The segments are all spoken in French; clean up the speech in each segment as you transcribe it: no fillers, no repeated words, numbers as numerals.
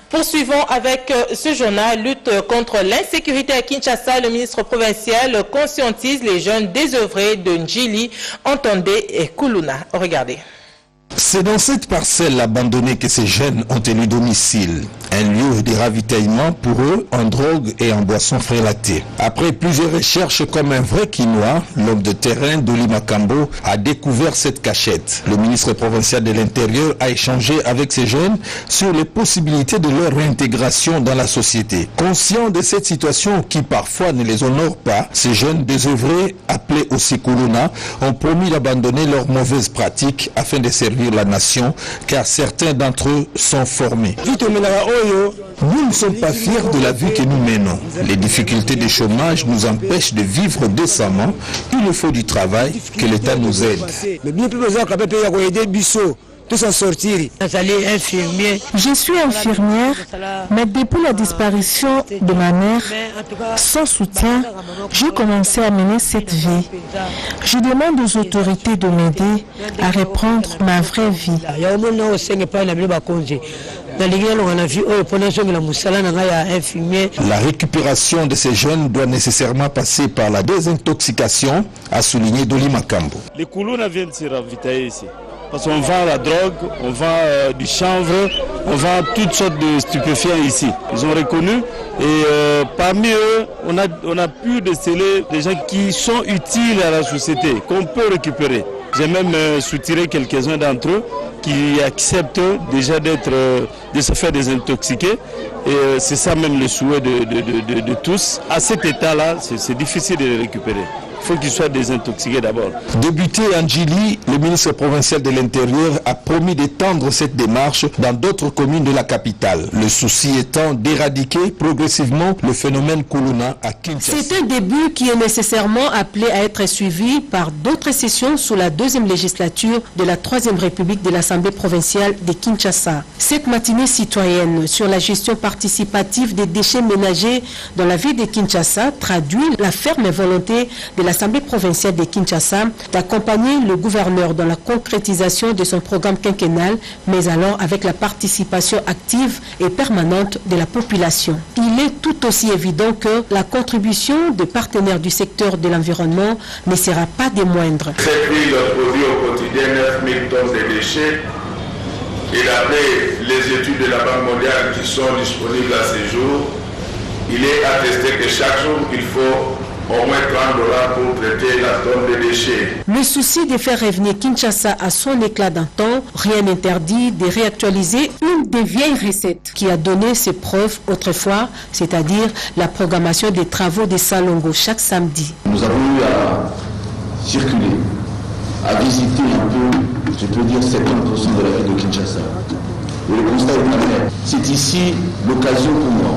Poursuivons avec ce journal, lutte contre l'insécurité à Kinshasa. Le ministre provincial conscientise les jeunes désœuvrés de Njili, Entendé et Kuluna. Regardez. C'est dans cette parcelle abandonnée que ces jeunes ont élu domicile. Un lieu de ravitaillement pour eux en drogue et en boissons frélatées. Après plusieurs recherches comme un vrai quinois, l'homme de terrain Doli Makambo a découvert cette cachette. Le ministre provincial de l'Intérieur a échangé avec ces jeunes sur les possibilités de leur réintégration dans la société. Conscients de cette situation qui parfois ne les honore pas, ces jeunes désœuvrés, appelés aussi Kuluna, ont promis d'abandonner leurs mauvaises pratiques afin de servir la nation, car certains d'entre eux sont formés. Nous ne sommes pas fiers de la vie que nous menons. Les difficultés de chômage nous empêchent de vivre décemment. Il nous faut du travail, que l'État nous aide. Je suis infirmière, mais depuis la disparition de ma mère, sans soutien, j'ai commencé à mener cette vie. Je demande aux autorités de m'aider à reprendre ma vraie vie. La récupération de ces jeunes doit nécessairement passer par la désintoxication, a souligné Doli Makambo. Les Kuluna viennent se ravitailler ici. Parce qu'on vend la drogue, on vend du chanvre, on vend toutes sortes de stupéfiants ici. Ils ont reconnu et parmi eux, on a pu déceler des gens qui sont utiles à la société, qu'on peut récupérer. J'ai même soutiré quelques-uns d'entre eux qui acceptent déjà de se faire désintoxiquer. Et c'est ça même le souhait de tous. À cet état-là, c'est difficile de les récupérer. Il faut qu'ils soient désintoxiqués d'abord. Débuté en Njili, le ministre provincial de l'Intérieur a promis d'étendre cette démarche dans d'autres communes de la capitale. Le souci étant d'éradiquer progressivement le phénomène Kuluna à Kinshasa. C'est un début qui est nécessairement appelé à être suivi par d'autres sessions sous la deuxième législature de la 3e République de l'Assemblée provinciale de Kinshasa. Cette matinée citoyenne sur la gestion participative des déchets ménagers dans la ville de Kinshasa traduit la ferme volonté de l'Assemblée provinciale de Kinshasa d'accompagner le gouverneur dans la concrétisation de son programme quinquennal, mais alors avec la participation active et permanente de la population. Il est tout aussi évident que la contribution des partenaires du secteur de l'environnement ne sera pas des moindres. Cette ville produit au quotidien 9 000 tonnes de déchets et d'après les études de la Banque mondiale qui sont disponibles à ce jour, il est attesté que chaque jour il faut au moins $30 pour traiter la tonne de déchets. Le souci de faire revenir Kinshasa à son éclat d'antan, rien n'interdit de réactualiser une des vieilles recettes qui a donné ses preuves autrefois, c'est-à-dire la programmation des travaux des Salongo chaque samedi. Nous avons eu à circuler, à visiter un peu, je peux dire 70% de la ville de Kinshasa. Et le constat est clair. C'est ici l'occasion pour moi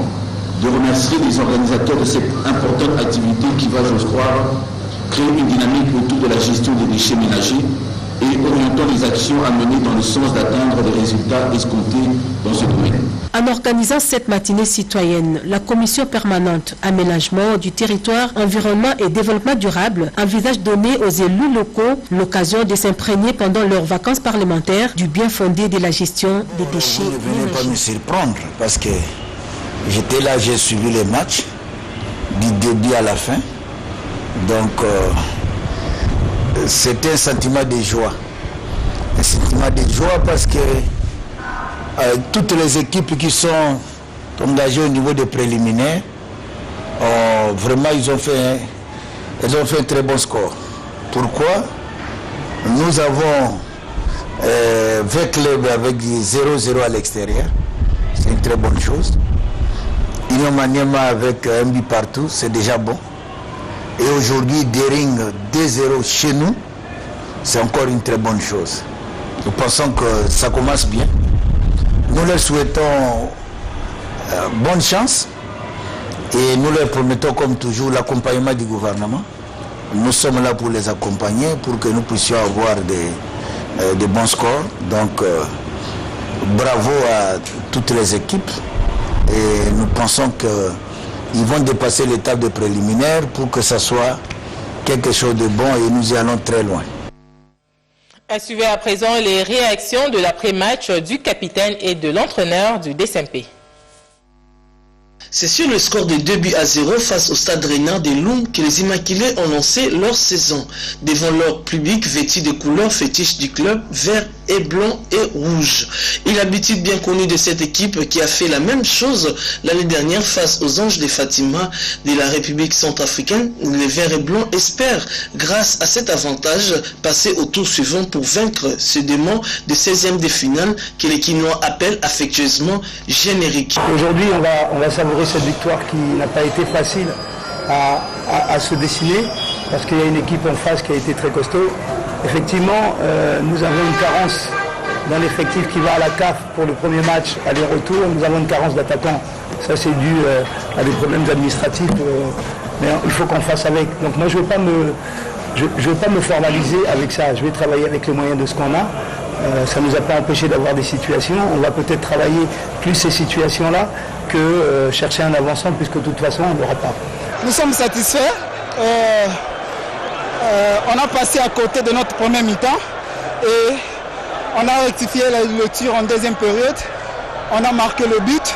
de remercier les organisateurs de cette importante activité qui va, j'ose croire, créer une dynamique autour de la gestion des déchets ménagers et orientant les actions à mener dans le sens d'atteindre les résultats escomptés dans ce domaine. En organisant cette matinée citoyenne, la commission permanente aménagement du territoire, environnement et développement durable envisage donner aux élus locaux l'occasion de s'imprégner pendant leurs vacances parlementaires du bien fondé de la gestion des déchets ménagers. Vous ne venez pas me surprendre parce que j'étais là, j'ai suivi les matchs du début à la fin. Donc, c'était un sentiment de joie. Un sentiment de joie parce que toutes les équipes qui sont engagées au niveau des préliminaires, vraiment, ils ont fait un très bon score. Pourquoi? Nous avons 20 clubs avec 0-0 à l'extérieur. C'est une très bonne chose. Union Maniema avec un but partout, c'est déjà bon. Et aujourd'hui, Dering 2-0 chez nous, c'est encore une très bonne chose. Nous pensons que ça commence bien. Nous leur souhaitons bonne chance et nous leur promettons comme toujours l'accompagnement du gouvernement. Nous sommes là pour les accompagner, pour que nous puissions avoir des bons scores. Donc bravo à toutes les équipes et nous pensons qu'ils vont dépasser l'étape de préliminaire pour que ça soit quelque chose de bon et nous y allons très loin. Suivez à présent les réactions de l'après-match du capitaine et de l'entraîneur du DSMP. C'est sur le score de 2-0 face au Stade Rennais de Loum que les Immaculés ont lancé leur saison. Devant leur public vêtu de couleurs fétiches du club, vert et blanc et rouge. Une habitude bien connue de cette équipe qui a fait la même chose l'année dernière face aux Anges de Fatima de la République centrafricaine. Les verts et blancs espèrent, grâce à cet avantage, passer au tour suivant pour vaincre ce démon de 16e de finale que les Quinois appellent affectueusement générique. Aujourd'hui, on va savourer cette victoire qui n'a pas été facile à se dessiner parce qu'il y a une équipe en face qui a été très costaud. Effectivement, nous avons une carence dans l'effectif qui va à la CAF pour le premier match aller-retour. Nous avons une carence d'attaquants. Ça, c'est dû à des problèmes administratifs. Mais il faut qu'on fasse avec. Donc moi, je ne vais pas me formaliser avec ça. Je vais travailler avec les moyens de ce qu'on a. Ça ne nous a pas empêché d'avoir des situations. On va peut-être travailler plus ces situations-là que chercher un avancement, puisque de toute façon, on n'aura pas. Nous sommes satisfaits. On a passé à côté de notre premier mi-temps et on a rectifié le tir en deuxième période. On a marqué le but.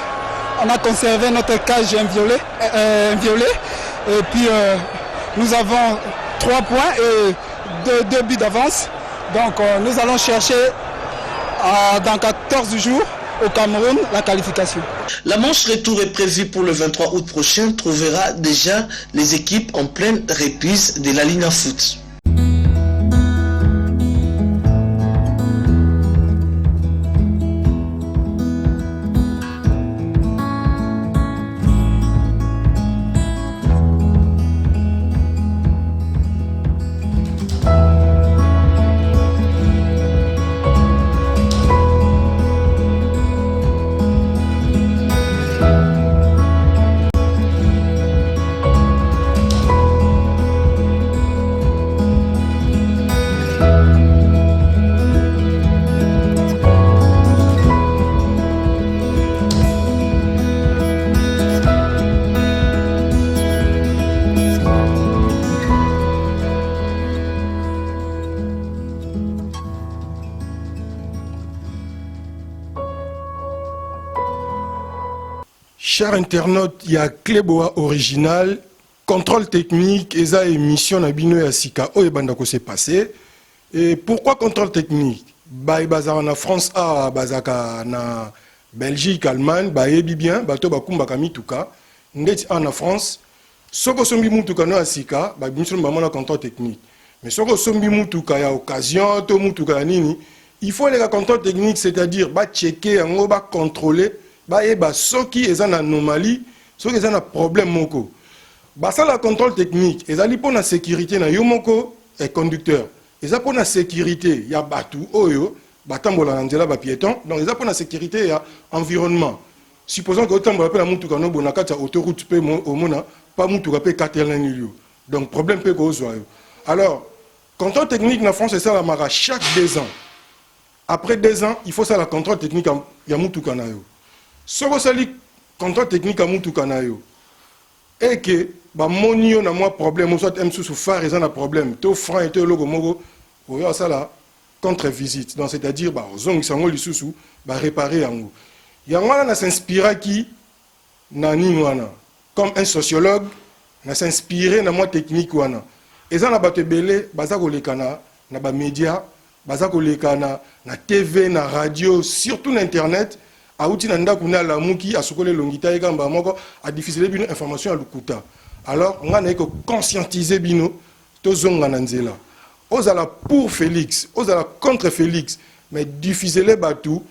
On a conservé notre cage inviolée. Et puis nous avons 3 points et 2 buts d'avance. Donc nous allons chercher dans 14 jours au Cameroun la qualification. La manche retour est prévue pour le 23 août prochain, trouvera déjà les équipes en pleine reprise de la Ligue Foot. Chers internautes, il y a Cléboa original, contrôle technique, et ça émission na bino ya sika o ebandako s'est passé. Et pourquoi contrôle technique? Bah bazar na France a bazaka na Belgique, Allemagne, bah ebi bien, bato bakumba kamituka, ndeti en France, soko sombi mutuka no asika, bah bimission ba mona contrôle technique. Mais soko sombi mutuka ya occasion, to mutuka nini, il faut les contrôle technique, c'est-à-dire bah checker, on va contrôler. Bah soki est en anomalie, soki est un problème moko. Bah ça la contrôle technique, et ça pour la sécurité na yo moko est conducteur. Et ça pour la sécurité, il y a batu oyo, batambola nzela ba piéton, donc ça pour la sécurité il y a environnement. Supposons que autant on la mutuka no bonakata autoroute pe au mona, pas mutuka pe cartel na nilio. Donc problème pe ko zo. Alors, contrôle technique na France c'est ça la mara chaque 2 ans. Après 2 ans, il faut ça la contrôle technique ya mutuka na yo. Soko sali contrôle technique à mutuka na yo et que ba monio na moi problème soit m sous phare ils ont un problème to franc et to logo moko oyo ça là contre visite donc c'est-à-dire ba zong sango lisusu ba réparer yango yango na s'inspira qui na nini wana comme un sociologue na s'inspirer na moi technique wana et ça na bato belé baza ko lekana na ba média baza ko lekana na TV na radio surtout na internet Aouti nanda kuna la muki asukole longita egamba moko a diffuser bino information à lukuta. Alors on a que conscientiser bino to zonga nanzela. Ozala pour Félix, ozala contre Félix, mais diffuser les batou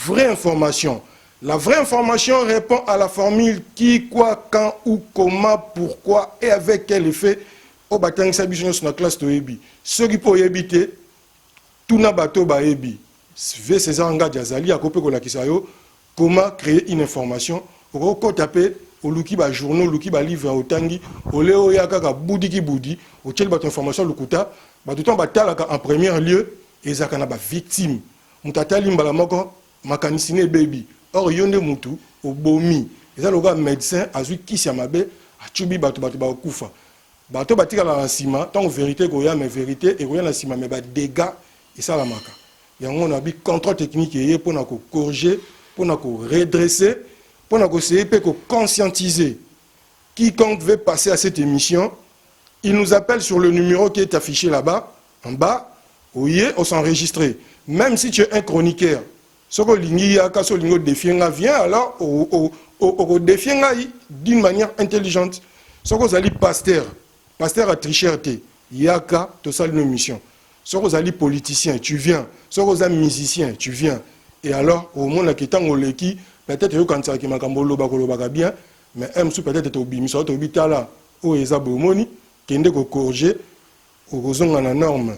vraie information. La vraie information répond à la formule qui, quoi, quand, où, comment, pourquoi et avec quel effet au batang sabition sur la classe to ebi. Ceux qui pour éviter tout na bateau ba ebi. V César Nga Diazali a copé ko la kisayo. Comment créer une information? Au taper au luki ba journaux, luki ba livre au tangi, au léo yaka boudi ki boudi, au tchel bat information lukuta, ba tout temps ba talaka en premier lieu et zakana ba victime. Mutata limbala moko makanisine baby or yonde mutu obomi eza loka médecin azui kisi ya mabe achubi bato bakufa bato batikala na nsima ntango vérité koya mais vérité ekoya na nsima mais badégâts esalamaka yango na bi contrôle technique eye mpona kocorriger mpona koredresser mpona koessayer mpe koconscientiser quiconque veut passer à cette émission. Il nous appelle sur le numéro qui est affiché là-bas, en bas, on s'enregistre. Même si tu es un chroniqueur, ce que l'ingénieur viens alors au défier d'une manière intelligente. Ce que vous allez pasteur à tricherté, yaka, tout ça une mission. Ce que vous allez politicien, tu viens. Ce que vous allez musicien, tu viens. Et alors, au monde qui est en Oleki, peut-être quand ça qui m'a bien, mais peut-être au bimi, soit au bitala, ou eza bomoni. Kende ko corriger au zonga na norme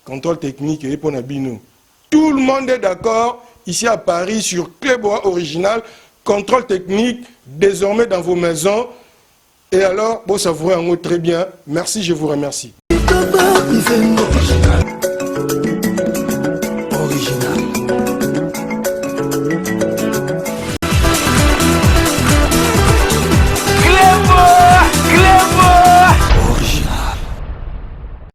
contrôle technique et pour nabino. Tout le monde est d'accord ici à Paris sur Clébois original, contrôle technique désormais dans vos maisons. Et alors, bon, ça vous rend très bien. Merci, je vous remercie.